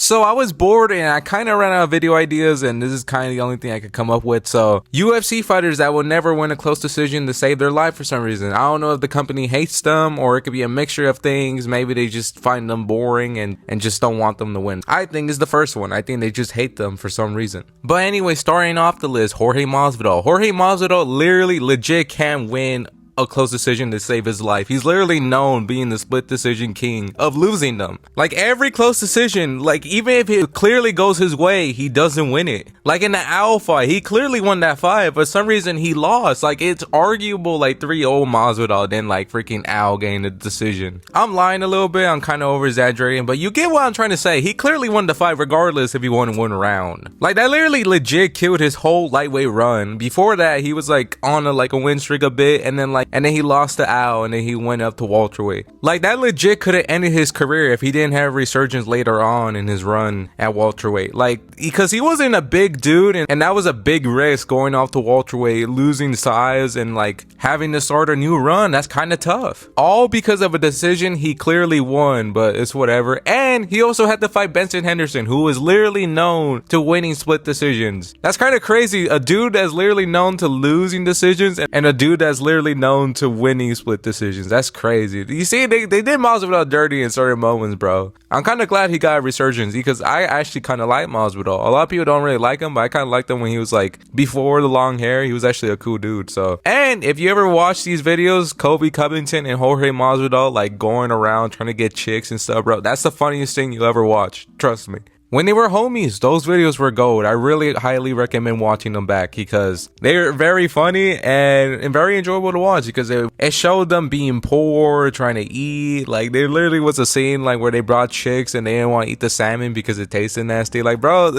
So I was bored and I kind of ran out of video ideas, and this is kind of the only thing I could come up with. So UFC fighters that will never win a close decision to save their life for some reason. I don't know if the company hates them or it could be a mixture of things. Maybe they just find them boring and just don't want them to win. I think it's the first one. I think they just hate them for some reason. But anyway, starting off the list, Jorge Masvidal. Jorge Masvidal literally legit can't win a close decision to save his life. He's literally known being the split decision king of losing them. Like every close decision, like even if it clearly goes his way, he doesn't win it. Like in the Al fight, he clearly won that fight, but for some reason he lost. Like it's arguable like 3-0 Masvidal, then like freaking Al gained the decision. I'm lying a little bit, I'm kind of over exaggerating, but you get what I'm trying to say. He clearly won the fight regardless if he won one round. Like that literally legit killed his whole lightweight run. Before that, he was like on a win streak a bit, and then he lost to Al, and then he went up to welterweight. Like that legit could have ended his career if he didn't have resurgence later on in his run at welterweight. Like because he wasn't a big dude, and that was a big risk going off to welterweight, losing size and like having to start a new run. That's kind of tough. All because of a decision he clearly won, but it's whatever. And he also had to fight Benson Henderson, who is literally known to winning split decisions. That's kind of crazy. A dude that's literally known to losing decisions and a dude that's literally known to winning split decisions. That's crazy. You see, they did Masvidal dirty in certain moments, bro. I'm kind of glad he got a resurgence because I actually kind of like Masvidal. A lot of people don't really like him, but I kind of liked him when he was like before the long hair. He was actually a cool dude. So, and if you ever watch these videos, Kobe Covington and Jorge Masvidal like going around trying to get chicks and stuff, bro, that's the funniest thing you'll ever watch. Trust me. When they were homies, those videos were gold. I really highly recommend watching them back because they're very funny and very enjoyable to watch because it showed them being poor, trying to eat. Like there literally was a scene like where they brought chicks and they didn't want to eat the salmon because it tasted nasty. Like bro,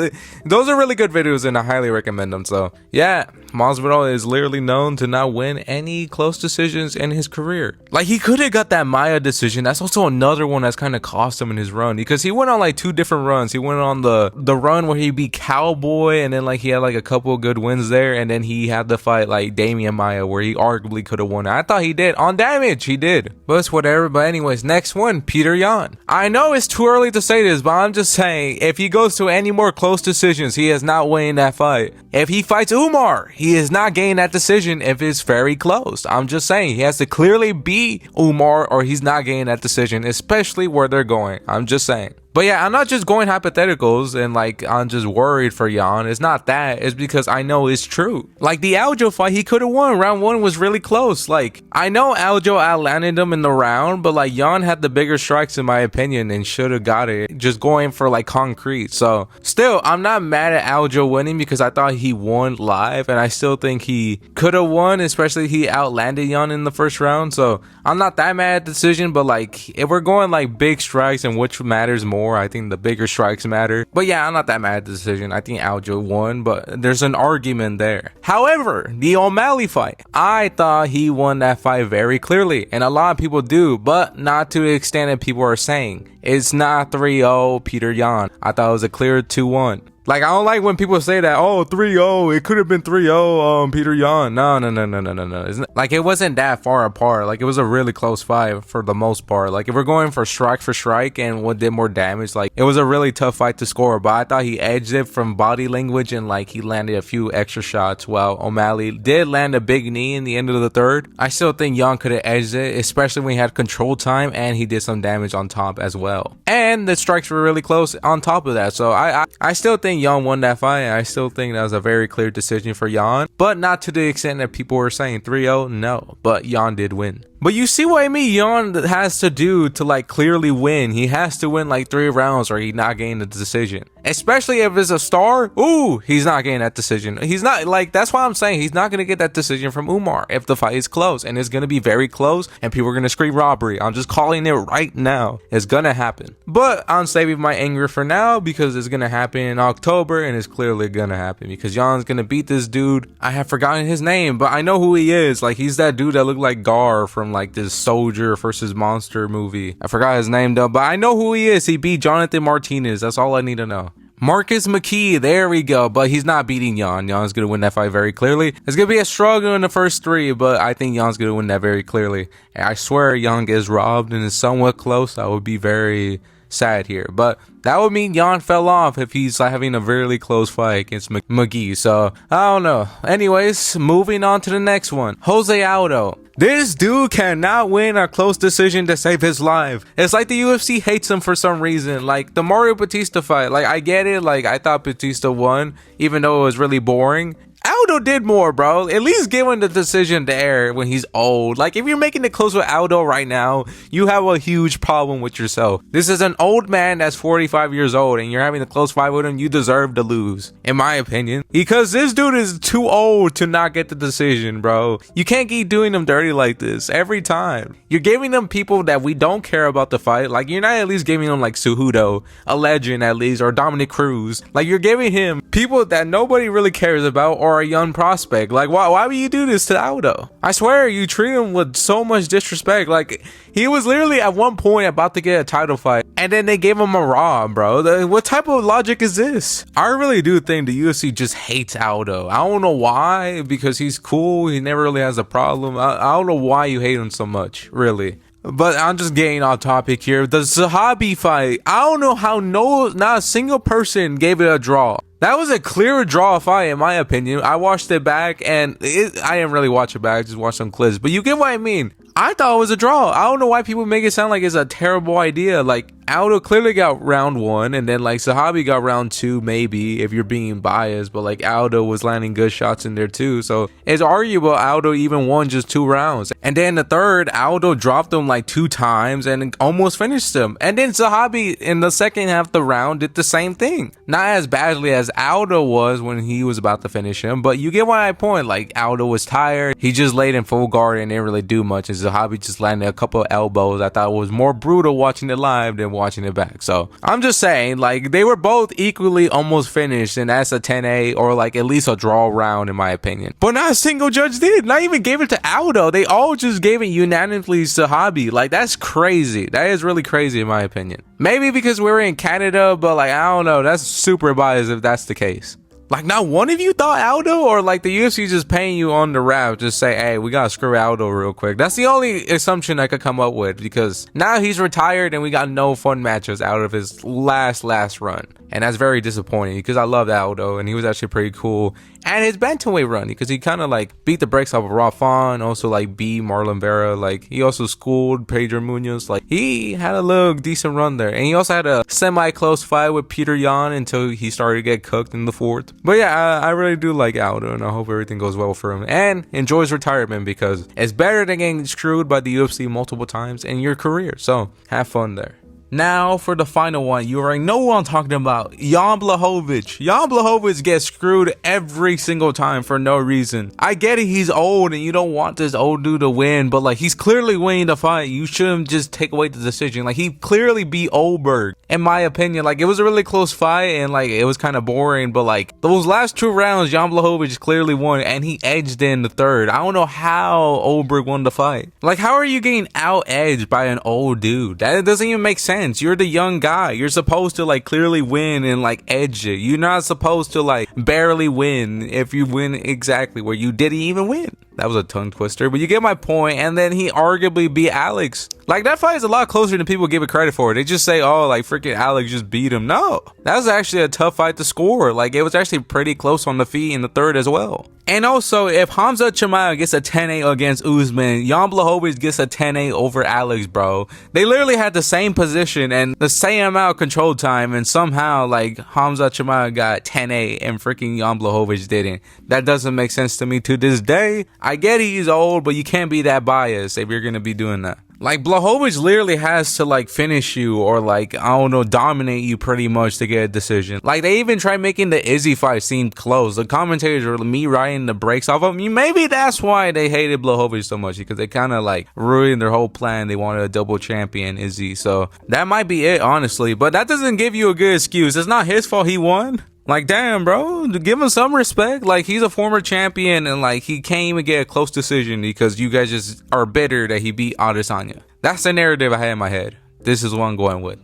those are really good videos and I highly recommend them. So yeah, Masvidal is literally known to not win any close decisions in his career. Like he could have got that Maya decision. That's also another one that's kind of cost him in his run because he went on like 2 different runs. He went on the run where he beat Cowboy, and then like he had like a couple of good wins there, and then he had to fight like Damian Maya where he arguably could have won. I thought he did on damage, he did, but it's whatever. But anyways, next one, Petr Yan. I know it's too early to say this, but I'm just saying if he goes to any more close decisions, he is not winning that fight. If he fights Umar, he is not getting that decision if it's very close. I'm just saying he has to clearly beat Umar or he's not getting that decision, especially where they're going. I'm just saying. But yeah, I'm not just going hypotheticals and like I'm just worried for Yan. It's not that. It's because I know it's true. Like the Aldo fight, he could have won. Round 1 was really close. Like I know Aldo outlanded him in the round, but like Yan had the bigger strikes in my opinion and should have got it. Just going for like concrete. So still, I'm not mad at Aldo winning because I thought he won live, and I still think he could have won, especially he outlanded Yan in the first round. So I'm not that mad at the decision, but like if we're going like big strikes and which matters more, I think the bigger strikes matter. But yeah, I'm not that mad at the decision. I think Aldo won, but there's an argument there. However, the O'Malley fight, I thought he won that fight very clearly, and a lot of people do, but not to the extent that people are saying. It's not 3-0 Petr Yan. I thought it was a clear 2-1. Like, I don't like when people say that, oh, 3-0, it could have been 3-0, Petr Yan. No. It's like, it wasn't that far apart. Like, it was a really close fight for the most part. Like, if we're going for strike and what did more damage, like, it was a really tough fight to score. But I thought he edged it from body language and, like, he landed a few extra shots while O'Malley did land a big knee in the end of the third. I still think Yan could have edged it, especially when he had control time and he did some damage on top as well. And the strikes were really close on top of that. So I still think Yan won that fight. I still think that was a very clear decision for Yan, but not to the extent that people were saying 3-0. No, but Yan did win. But you see what I mean? Yan has to do to like clearly win. He has to win like 3 rounds or he's not getting the decision. Especially if it's a star. Ooh, he's not getting that decision. He's not, like, that's why I'm saying he's not going to get that decision from Umar if the fight is close. And it's going to be very close and people are going to scream robbery. I'm just calling it right now. It's going to happen. But I'm saving my anger for now because it's going to happen in October and it's clearly going to happen because Yan's going to beat this dude. I have forgotten his name, but I know who he is. Like, he's that dude that looked like Gar from like this Soldier versus Monster movie. I forgot his name though, but I know who he is. He beat Jonathan Martinez. That's all I need to know. Marcus McKee, there we go, but he's not beating Yan. Yan's gonna win that fight very clearly. It's gonna be a struggle in the first 3, but I think Yan's gonna win that very clearly. And I swear Yan gets robbed and is somewhat close. I would be very sad here. But that would mean Yan fell off if he's like having a really close fight against McGee. So I don't know. Anyways, moving on to the next one. Jose Aldo. This dude cannot win a close decision to save his life. It's like the UFC hates him for some reason. Like the Mario Batista fight, like I get it, like I thought Batista won, even though it was really boring. Aldo did more, bro. At least give him the decision there when he's old. Like, if you're making it close with Aldo right now, you have a huge problem with yourself. This is an old man that's 45 years old, and you're having a close fight with him. You deserve to lose, in my opinion. Because this dude is too old to not get the decision, bro. You can't keep doing them dirty like this every time. You're giving them people that we don't care about the fight. Like, you're not at least giving them, like, Cejudo, a legend at least, or Dominic Cruz. Like, you're giving him people that nobody really cares about, or a young prospect. Like, why would you do this to Aldo? I swear, you treat him with so much disrespect. Like, he was literally at one point about to get a title fight, and then they gave him a Raw, bro. What type of logic is this? I really do think the UFC just hates Aldo. I don't know why, because he's cool. He never really has a problem. I don't know why you hate him so much, really. But I'm just getting off topic here. The Zahabi fight, I don't know how not a single person gave it a draw. That was a clear draw fight, in my opinion. I watched it back, and I didn't really watch it back. I just watched some clips. But you get what I mean. I thought it was a draw. I don't know why people make it sound like it's a terrible idea. Like, Aldo clearly got round 1, and then like Zahabi got round 2, maybe, if you're being biased. But like Aldo was landing good shots in there too. So it's arguable Aldo even won just 2 rounds. And then the third, Aldo dropped him like 2 times and almost finished him. And then Zahabi in the second half of the round did the same thing. Not as badly as Aldo was when he was about to finish him, but you get my point. Like, Aldo was tired. He just laid in full guard and didn't really do much. And Zahabi just landed a couple of elbows. I thought it was more brutal watching it live than watching it back. So I'm just saying, like, they were both equally almost finished, and that's a 10-8 or like at least a draw round in my opinion. But not a single judge did. Not even gave it to Aldo. They all just gave it unanimously to Zahabi. Like, that's crazy. That is really crazy in my opinion. Maybe because we're in Canada, but like, I don't know. That's super biased if that's the case. Like, not one of you thought Aldo, or like the UFC just paying you on the rap, just say, hey, we gotta screw Aldo real quick. That's the only assumption I could come up with, because now he's retired and we got no fun matches out of his last run. And that's very disappointing, because I loved Aldo and he was actually pretty cool. And his bantamweight run, because he kind of like beat the brakes off of Rafa, also like beat Marlon Vera. Like, he also schooled Pedro Munoz. Like, he had a little decent run there. And he also had a semi-close fight with Petr Yan until he started to get cooked in the 4th. But yeah, I really do like Aldo, and I hope everything goes well for him and enjoys retirement, because it's better than getting screwed by the UFC multiple times in your career. So have fun there. Now for the final one, you already know what I'm talking about. Jan Blachowicz. Jan Blachowicz gets screwed every single time for no reason. I get it, he's old and you don't want this old dude to win, but like, he's clearly winning the fight. You shouldn't just take away the decision. Like, he clearly beat Oldberg, in my opinion. Like, it was a really close fight and like, it was kind of boring, but like, those last 2 rounds, Jan Blachowicz clearly won and he edged in the 3rd. I don't know how Oldberg won the fight. Like, how are you getting out-edged by an old dude? That doesn't even make sense. You're the young guy. You're supposed to like clearly win and like edge it. You're not supposed to like barely win if you win exactly where you didn't even win. That was a tongue twister, but you get my point. And then he arguably beat Alex. Like, that fight is a lot closer than people give it credit for. They just say, oh, like freaking Alex just beat him. No, that was actually a tough fight to score. Like, it was actually pretty close on the feet in the 3rd as well. And also, if Hamza Chimaev gets a 10-8 against Usman, Jan Blachowicz gets a 10-8 over Alex, bro. They literally had the same position and the same amount of control time, and somehow, like, Hamza Chimaev got 10-8 and freaking Jan Blachowicz didn't. That doesn't make sense to me to this day. I get he's old, but you can't be that biased if you're gonna be doing that. Like, Blachowicz literally has to like finish you or like, I don't know, dominate you pretty much to get a decision. Like, they even tried making the Izzy fight seem close. The commentators were me riding the brakes off of him. Maybe that's why they hated Blachowicz so much, because they kind of like ruined their whole plan. They wanted a double champion Izzy, so that might be it, honestly. But that doesn't give you a good excuse. It's not his fault he won. Like, damn, bro, give him some respect. Like, he's a former champion and like, he can't even get a close decision because you guys just are bitter that he beat Adesanya. That's the narrative I had in my head. This is what I'm going with.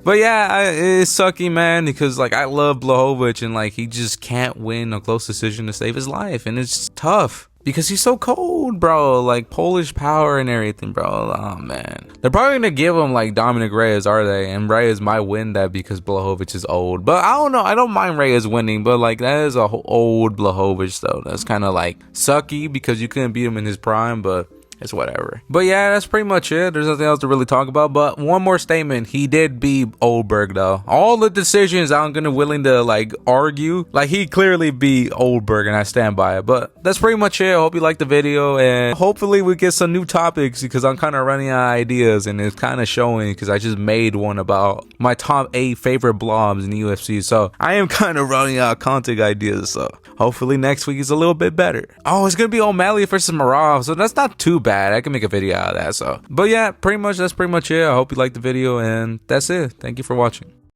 But yeah, it's sucky, man, because like, I love Blachowicz and like, he just can't win a close decision to save his life, and it's tough. because he's so cold, bro. Like Polish power and everything, bro. Oh man, they're probably gonna give him like Dominic Reyes, are they? And Reyes might win that because Blachowicz is old. But I don't know. I don't mind Reyes winning, but like that is a old Blachowicz though. That's kind of like sucky because you couldn't beat him in his prime, but it's whatever. But yeah, that's pretty much it. There's nothing else to really talk about. But one more statement. He did beat Oldberg though. All the decisions I'm gonna willing to like argue. Like he clearly beat Oldberg and I stand by it. But that's pretty much it. I hope you liked the video and hopefully we get some new topics because I'm kind of running out of ideas and it's kind of showing because I just made one about my top 8 favorite blobs in the UFC. So I am kind of running out of content ideas. So hopefully next week is a little bit better. Oh, it's gonna be O'Malley versus Marov. So that's not too bad. I can make a video out of that. So, but yeah, that's pretty much it. I hope you liked the video and that's it. Thank you for watching.